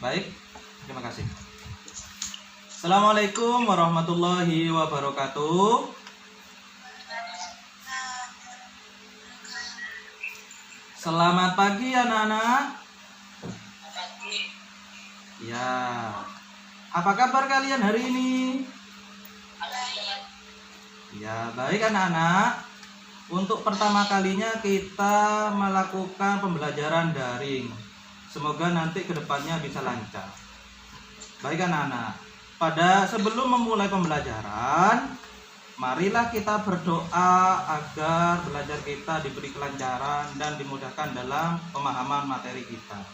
Baik, terima kasih. Assalamualaikum warahmatullahi wabarakatuh. Selamat pagi anak-anak. Ya, apa kabar kalian hari ini? Ya, baik anak-anak. Untuk pertama kalinya kita melakukan pembelajaran daring. Semoga nanti kedepannya bisa lancar. Baik anak-anak, sebelum memulai pembelajaran, marilah kita berdoa agar belajar kita diberi kelancaran dan dimudahkan dalam pemahaman materi kita.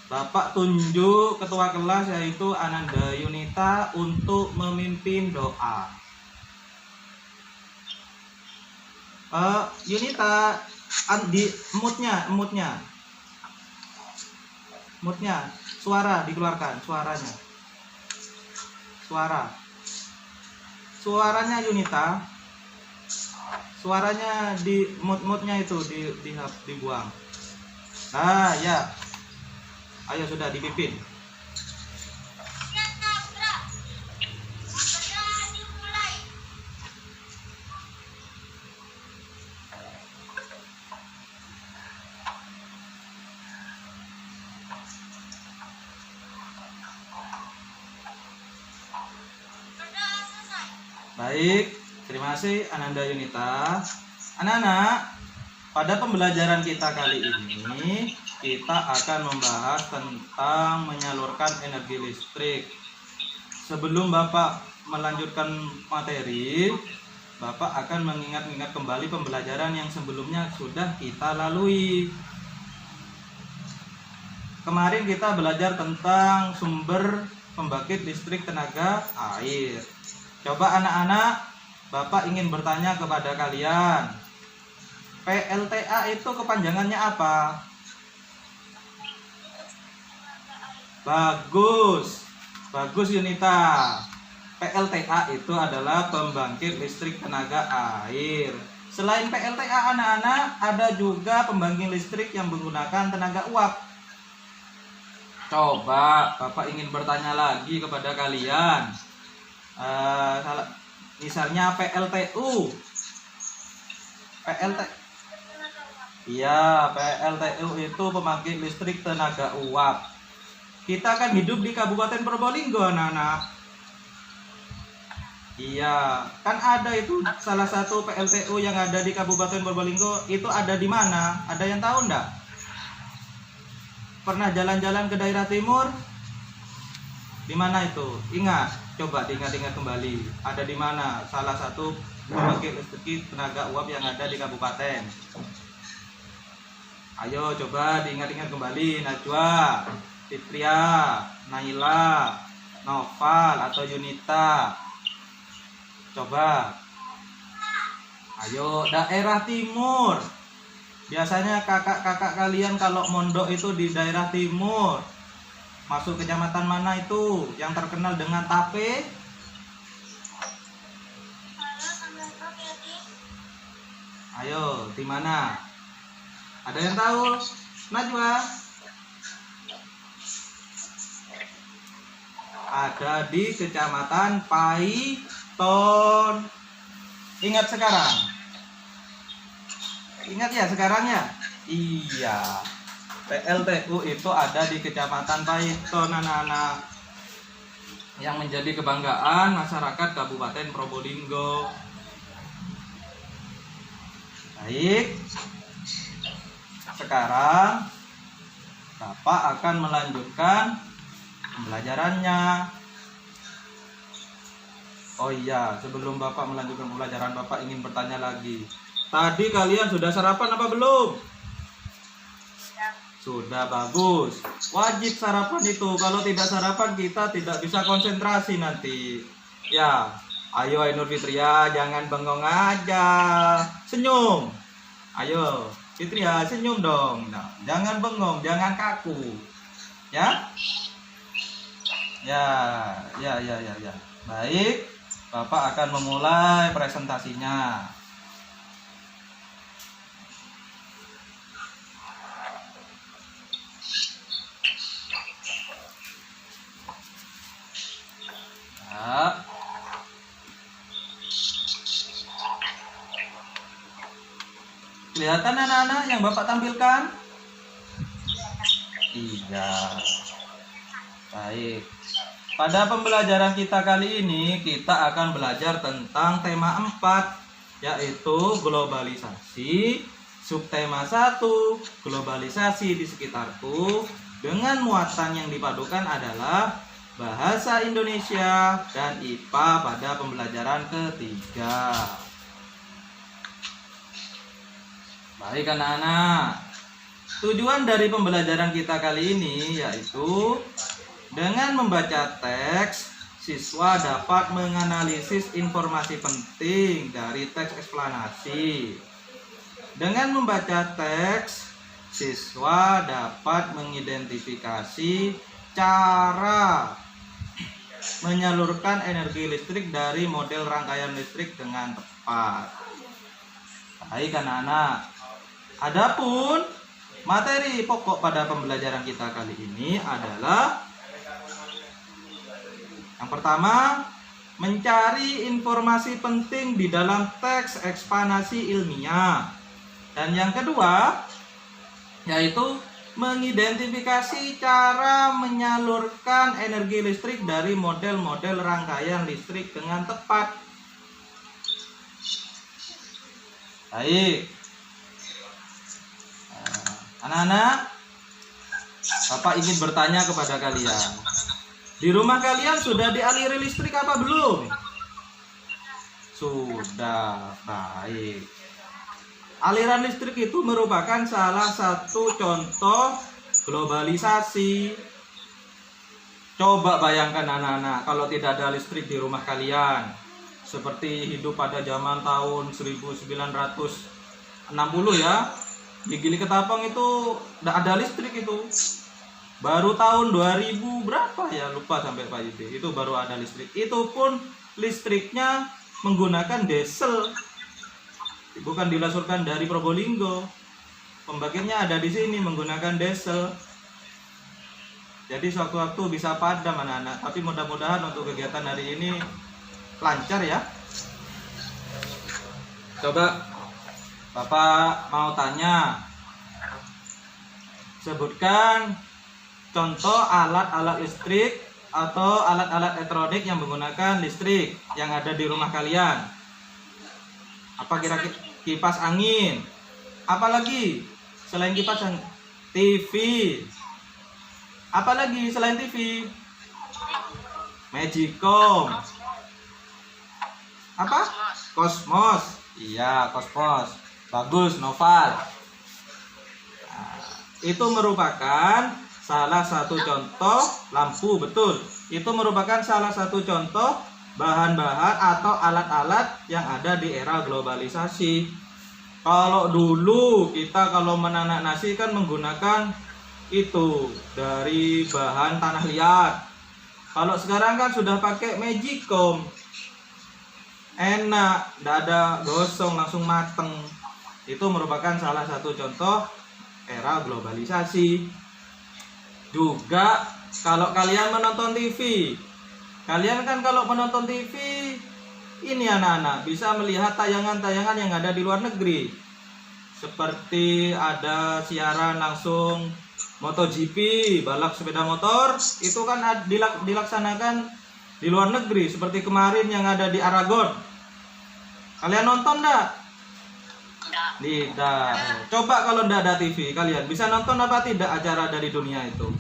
Bapak tunjuk ketua kelas yaitu Ananda Yunita untuk memimpin doa. Yunita, di mute-nya, suara dikeluarkan, suaranya Yunita, suaranya di mute-nya itu dibuang. Nah ya, ayo sudah dipimpin. Baik, terima kasih Ananda Yunita. Anak-anak, pada pembelajaran kita kali ini kita akan membahas tentang menyalurkan energi listrik. Sebelum Bapak melanjutkan materi, Bapak akan mengingat-ingat kembali pembelajaran yang sebelumnya sudah kita lalui. Kemarin kita belajar tentang sumber pembangkit listrik tenaga air. Coba anak-anak, Bapak ingin bertanya kepada kalian, PLTA itu kepanjangannya apa? Bagus Yunita. PLTA itu adalah pembangkit listrik tenaga air. Selain PLTA anak-anak, ada juga pembangkit listrik yang menggunakan tenaga uap. Coba Bapak ingin bertanya lagi kepada kalian. Misalnya PLTU. Iya, PLTU itu pembangkit listrik tenaga uap. Kita kan hidup di Kabupaten Probolinggo, anak-anak. Iya, kan ada itu salah satu PLTU yang ada di Kabupaten Probolinggo. Itu ada di mana? Ada yang tahu enggak? Pernah jalan-jalan ke daerah timur? Di mana itu? Ingat. Coba diingat-ingat kembali, ada di mana salah satu pembangkit listrik tenaga uap yang ada di kabupaten? Ayo coba diingat-ingat kembali. Najwa, Fitria, Naila, Noval atau Yunita. Coba. Ayo, daerah timur. Biasanya kakak-kakak kalian kalau mondok itu di daerah timur. Masuk kecamatan mana itu yang terkenal dengan tape? Ayo, di mana? Ada yang tahu? Najwa? Ada di kecamatan Paiton. Ingat sekarang? Ingat ya sekarang ya? Iya. PLTU itu ada di Kecamatan Paiton, anak-anak, yang menjadi kebanggaan masyarakat Kabupaten Probolinggo. Baik, sekarang Bapak akan melanjutkan pembelajarannya. Oh iya, sebelum Bapak melanjutkan pembelajaran, Bapak ingin bertanya lagi. Tadi kalian sudah sarapan apa belum? Sudah, bagus. Wajib sarapan itu. Kalau tidak sarapan kita tidak bisa konsentrasi nanti. Ya, ayo Ainur Fitria, jangan bengong aja. Senyum. Ayo, Fitria, senyum dong. Nah, jangan bengong, jangan kaku. Ya? Ya. Baik, Bapak akan memulai presentasinya. Kelihatan anak-anak yang Bapak tampilkan? Iya. Baik. Pada pembelajaran kita kali ini kita akan belajar tentang tema 4, yaitu globalisasi. Subtema 1, globalisasi di sekitarku, dengan muatan yang dipadukan adalah bahasa Indonesia dan IPA pada pembelajaran ketiga. Baik anak-anak, tujuan dari pembelajaran kita kali ini yaitu dengan membaca teks, siswa dapat menganalisis informasi penting dari teks eksplanasi. Dengan membaca teks, siswa dapat mengidentifikasi cara menyalurkan energi listrik dari model rangkaian listrik dengan tepat. Baik anak-anak, adapun materi pokok pada pembelajaran kita kali ini adalah yang pertama, mencari informasi penting di dalam teks eksplanasi ilmiah. Dan yang kedua, yaitu mengidentifikasi cara menyalurkan energi listrik dari model-model rangkaian listrik dengan tepat. Baik. Anak-anak, Bapak ingin bertanya kepada kalian. Di rumah kalian sudah dialiri listrik apa belum? Sudah, baik. Aliran listrik itu merupakan salah satu contoh globalisasi. Coba bayangkan anak-anak, kalau tidak ada listrik di rumah kalian, seperti hidup pada zaman tahun 1960 ya. Di Gili Ketapang itu tidak ada listrik itu. Baru tahun 2000 berapa ya, lupa sampai Pak Yudi, itu baru ada listrik. Itu pun listriknya menggunakan diesel, bukan dilasurkan dari Probolinggo. Pembangkitnya ada di sini menggunakan diesel. Jadi sewaktu-waktu bisa padam anak-anak. Tapi mudah-mudahan untuk kegiatan hari ini lancar ya. Coba Bapak mau tanya, sebutkan contoh alat-alat listrik atau alat-alat elektronik yang menggunakan listrik yang ada di rumah kalian. Apa kira-kira? Kipas angin. Apalagi selain kipas angin? TV. Apalagi selain TV? Magicom. Apa? Cosmos. Iya, Cosmos. Bagus, Noval. Nah, itu merupakan salah satu contoh lampu, betul. Itu merupakan salah satu contoh bahan-bahan atau alat-alat yang ada di era globalisasi. Kalau dulu kita kalau menanak nasi kan menggunakan itu dari bahan tanah liat. Kalau sekarang kan sudah pakai Magicom. Enak, tidak ada gosong, langsung mateng. Itu merupakan salah satu contoh era globalisasi. Juga kalau kalian menonton TV, kalian kan kalau menonton TV ini anak-anak bisa melihat tayangan-tayangan yang ada di luar negeri. Seperti ada siaran langsung MotoGP, balap sepeda motor, itu kan dilaksanakan di luar negeri. Seperti kemarin yang ada di Aragon. Kalian nonton enggak? Tidak. Coba kalau tidak ada TV, kalian bisa nonton apa tidak acara dari dunia itu?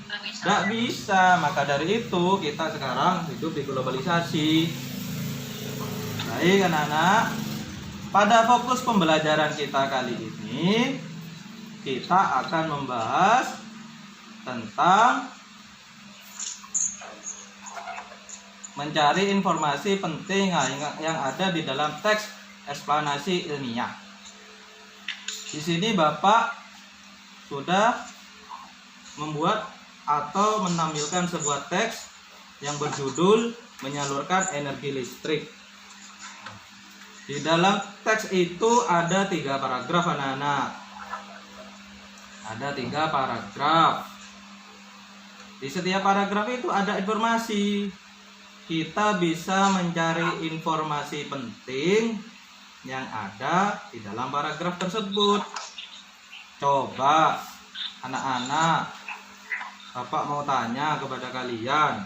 Tidak bisa. Maka dari itu kita sekarang hidup di globalisasi. Baik anak-anak, pada fokus pembelajaran kita kali ini kita akan membahas tentang mencari informasi penting yang ada di dalam teks eksplanasi ilmiah. Di sini Bapak sudah membuat atau menampilkan sebuah teks yang berjudul menyalurkan energi listrik. Di dalam teks itu ada 3 paragraf anak-anak. Ada 3 paragraf. Di setiap paragraf itu ada informasi. Kita bisa mencari informasi penting yang ada di dalam paragraf tersebut. Coba anak-anak, Bapak mau tanya kepada kalian,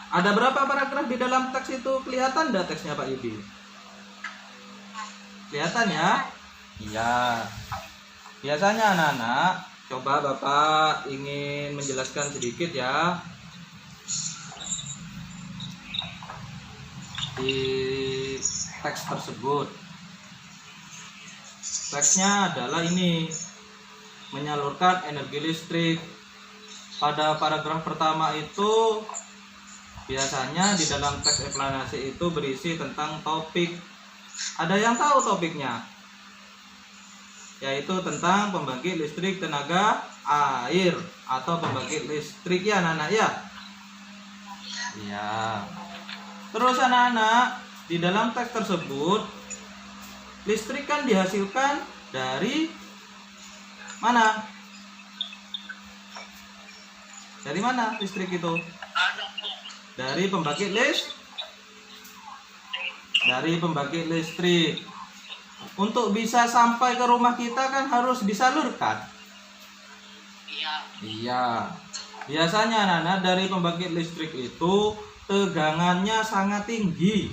ada berapa paragraf di dalam teks itu? Kelihatan enggak teksnya Pak Yudi? Kelihatan ya? Iya. Biasanya anak-anak, coba Bapak ingin menjelaskan sedikit ya di teks tersebut. Teksnya adalah ini, menyalurkan energi listrik. Pada paragraf pertama itu biasanya di dalam teks eksplanasi itu berisi tentang topik. Ada yang tahu topiknya? Yaitu tentang pembangkit listrik tenaga air atau pembangkit listrik ya anak-anak ya. Iya. Terus anak-anak, di dalam teks tersebut listrik kan dihasilkan dari mana? Dari mana listrik itu? Dari pembangkit listrik. Untuk bisa sampai ke rumah kita kan harus disalurkan. Iya. Biasanya anak-anak, dari pembangkit listrik itu tegangannya sangat tinggi.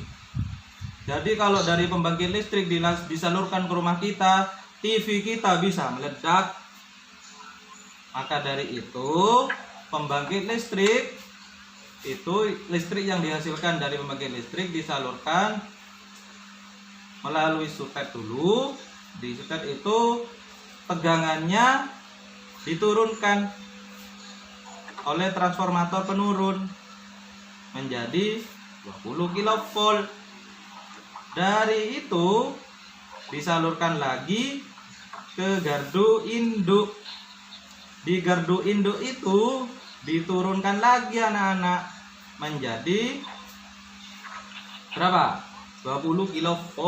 Jadi kalau dari pembangkit listrik disalurkan ke rumah kita, TV kita bisa meledak. Maka dari itu, pembangkit listrik itu, listrik yang dihasilkan dari pembangkit listrik disalurkan melalui sutet dulu. Di sutet itu tegangannya diturunkan oleh transformator penurun menjadi 20 kV. Dari itu disalurkan lagi ke gardu induk. Di gardu induk itu diturunkan lagi anak-anak menjadi berapa? 20 kV.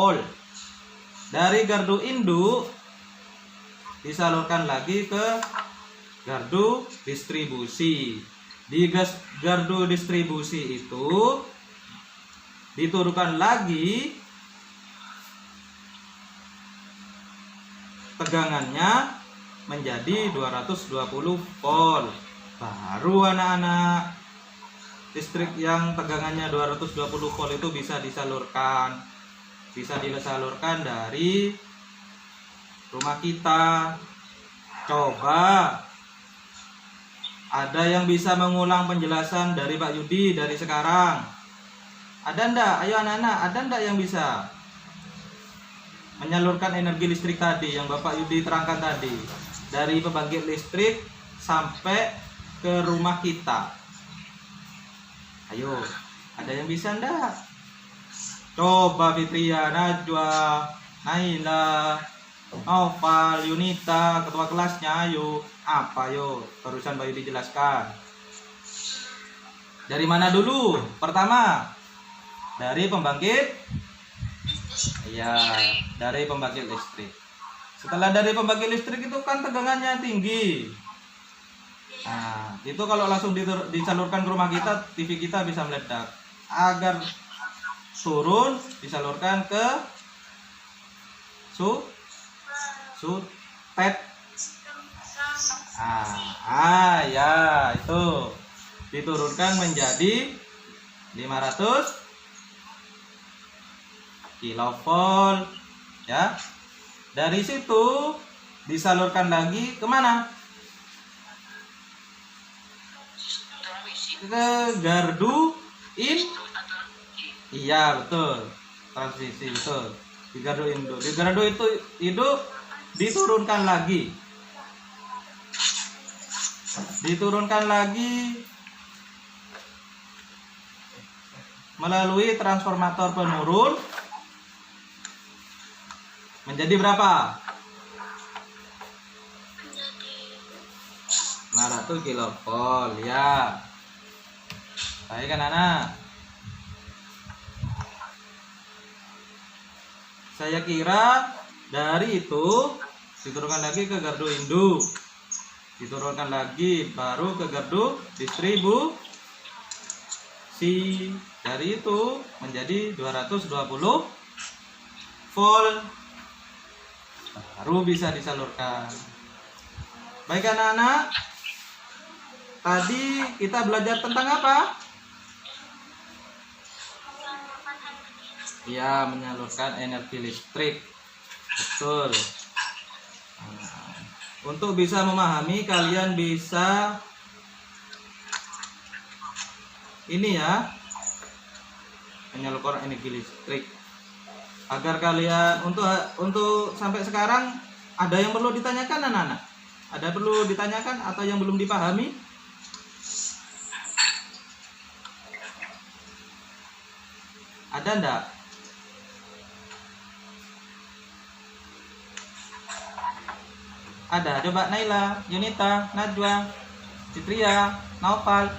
Dari gardu induk disalurkan lagi ke gardu distribusi. Di gardu distribusi itu diturunkan lagi tegangannya menjadi 220 volt. Baru anak-anak, listrik yang tegangannya 220 volt itu bisa disalurkan dari rumah kita. Coba ada yang bisa mengulang penjelasan dari Pak Yudi dari sekarang? Ada ndak? Ayo anak-anak, ada ndak yang bisa menyalurkan energi listrik tadi yang Bapak Yudi terangkan tadi, dari pembangkit listrik sampai ke rumah kita? Ayo, ada yang bisa ndak? Coba Fitria, Najwa, Naila, Noval, Yunita, ketua kelasnya, ayo. Apa yo? Barusan Pak Yudi jelaskan. Dari mana dulu? Pertama, dari pembangkit. Iya, dari pembangkit listrik. Setelah dari pembangkit listrik itu kan tegangannya tinggi. Nah, itu kalau langsung disalurkan ke rumah kita, TV kita bisa meledak. Agar turun, disalurkan ke sutet. Ya, itu diturunkan menjadi 500 kilovolt ya. Dari situ disalurkan lagi kemana? Ke gardu iya betul, transmisi betul, di gardu induk. Di gardu itu diturunkan lagi melalui transformator penurun menjadi berapa? 500 kilovolt ya. Baik kan anak? Saya kira dari itu diturunkan lagi ke gardu induk, diturunkan lagi baru ke gardu distribusi. Dari itu menjadi 220 volt baru bisa disalurkan. Baik anak-anak, tadi kita belajar tentang apa? Ya, menyalurkan energi listrik. Betul. Untuk bisa memahami, kalian bisa ini ya, menyalurkan energi listrik. Agar kalian untuk sampai sekarang ada yang perlu ditanyakan anak-anak? Ada perlu ditanyakan atau yang belum dipahami? Ada enggak? Ada. Coba Naila, Yunita, Najwa, Citria, Naufal.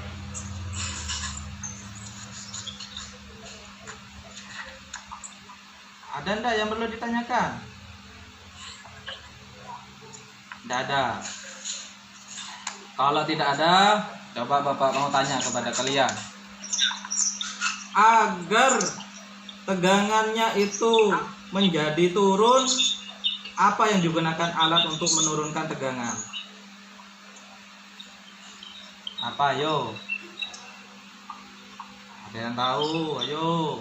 Ada enggak yang perlu ditanyakan? Tidak ada. Kalau tidak ada, coba Bapak mau tanya kepada kalian. Agar tegangannya itu menjadi turun, apa yang digunakan alat untuk menurunkan tegangan? Apa, ayo? Ada yang tahu? Ayo.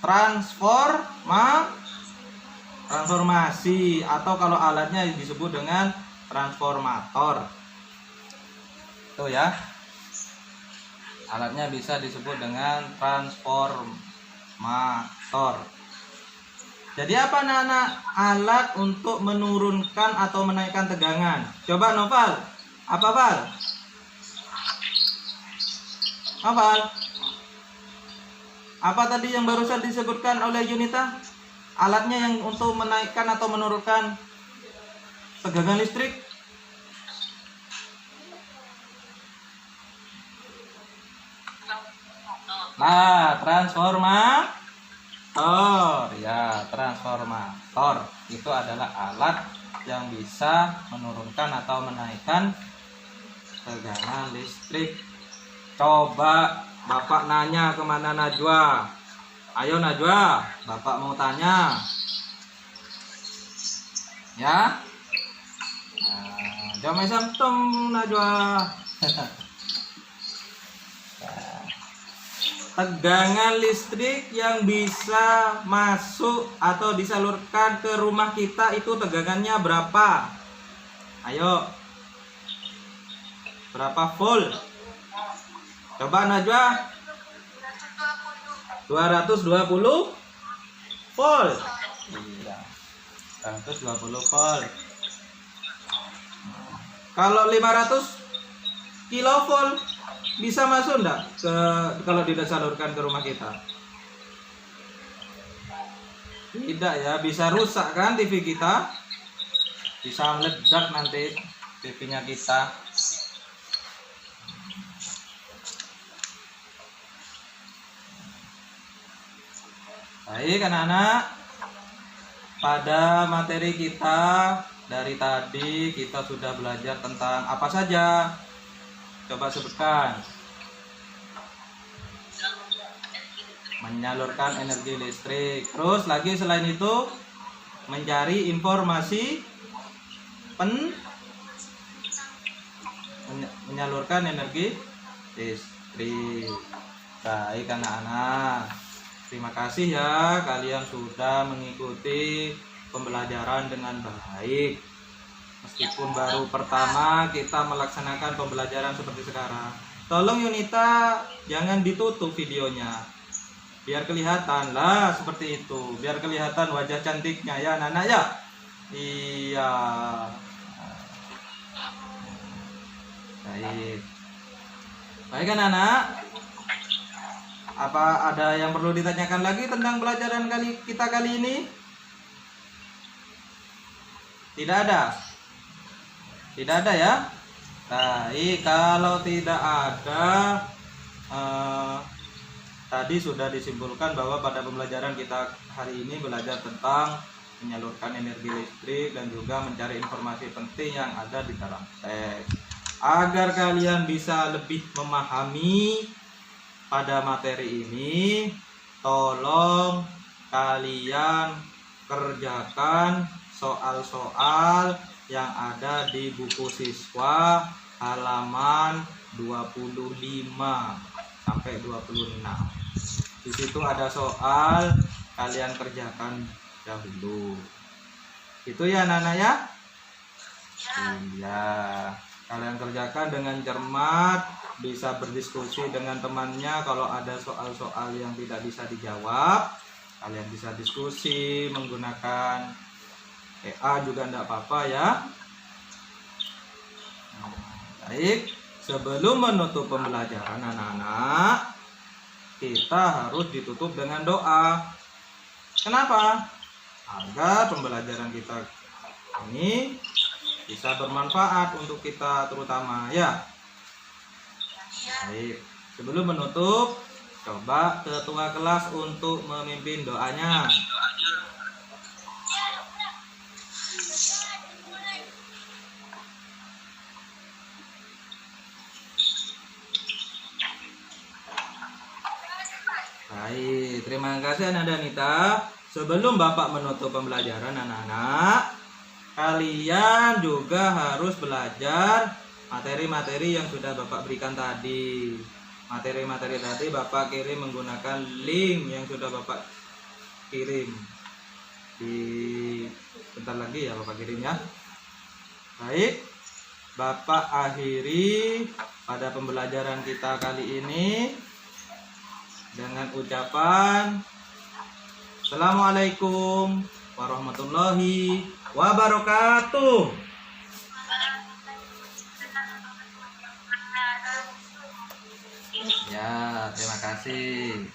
Transformasi, atau kalau alatnya disebut dengan transformator. Itu ya. Alatnya bisa disebut dengan transformator. Jadi apa anak-anak? Alat untuk menurunkan atau menaikkan tegangan. Coba Noval. Apa Val? Noval. Apa tadi yang barusan disebutkan oleh Yunita? Alatnya yang untuk menaikkan atau menurunkan tegangan listrik? Nah, transformator. Ya, transformator itu adalah alat yang bisa menurunkan atau menaikkan tegangan listrik. Coba Bapak nanya kemana Najwa? Ayo Najwa, Bapak mau tanya. Ya? Jom samtum Najwa. Tegangan listrik yang bisa masuk atau disalurkan ke rumah kita itu tegangannya berapa? Ayo. Berapa volt? Coba Najwa. 220 volt. Iya. 220 volt. Kalau 500 kilovolt bisa masuk enggak kalau tidak salurkan ke rumah kita? Tidak ya, bisa rusak kan TV kita? Bisa meledak nanti TV-nya kita. Baik anak-anak, pada materi kita dari tadi kita sudah belajar tentang apa saja? Coba sebutkan. Menyalurkan energi listrik. Terus lagi selain itu mencari informasi menyalurkan energi listrik. Baik anak-anak. Terima kasih ya, kalian sudah mengikuti pembelajaran dengan baik. Meskipun baru pertama kita melaksanakan pembelajaran seperti sekarang. Tolong Yunita jangan ditutup videonya. Biar kelihatan lah seperti itu. Biar kelihatan wajah cantiknya ya anak-anak ya. Iya. Baik. Baik anak-anak. Apa ada yang perlu ditanyakan lagi tentang pelajaran kita kali ini? Tidak ada? Tidak ada ya? Baik, kalau tidak ada, tadi sudah disimpulkan bahwa pada pembelajaran kita hari ini belajar tentang menyalurkan energi listrik dan juga mencari informasi penting yang ada di dalam teks. Agar kalian bisa lebih memahami pada materi ini, tolong kalian kerjakan soal-soal yang ada di buku siswa halaman 25 sampai 26. Di situ ada soal, kalian kerjakan dahulu. Itu ya anak-anak ya? Iya. Kalian kerjakan dengan cermat, bisa berdiskusi dengan temannya. Kalau ada soal-soal yang tidak bisa dijawab, kalian bisa diskusi menggunakan EA juga tidak apa-apa ya. Baik, sebelum menutup pembelajaran anak-anak, kita harus ditutup dengan doa. Kenapa? Agar pembelajaran kita ini bisa bermanfaat untuk kita terutama ya. Baik, sebelum menutup, coba ketua kelas untuk memimpin doanya. Baik, terima kasih Anak Danita. Sebelum Bapak menutup pembelajaran anak-anak, kalian juga harus belajar materi-materi yang sudah Bapak berikan tadi. Materi-materi tadi Bapak kirim menggunakan link yang sudah Bapak kirim. Bentar lagi ya Bapak kirim ya. Baik, Bapak akhiri pada pembelajaran kita kali ini dengan ucapan Assalamualaikum warahmatullahi wabarakatuh. Ya, terima kasih.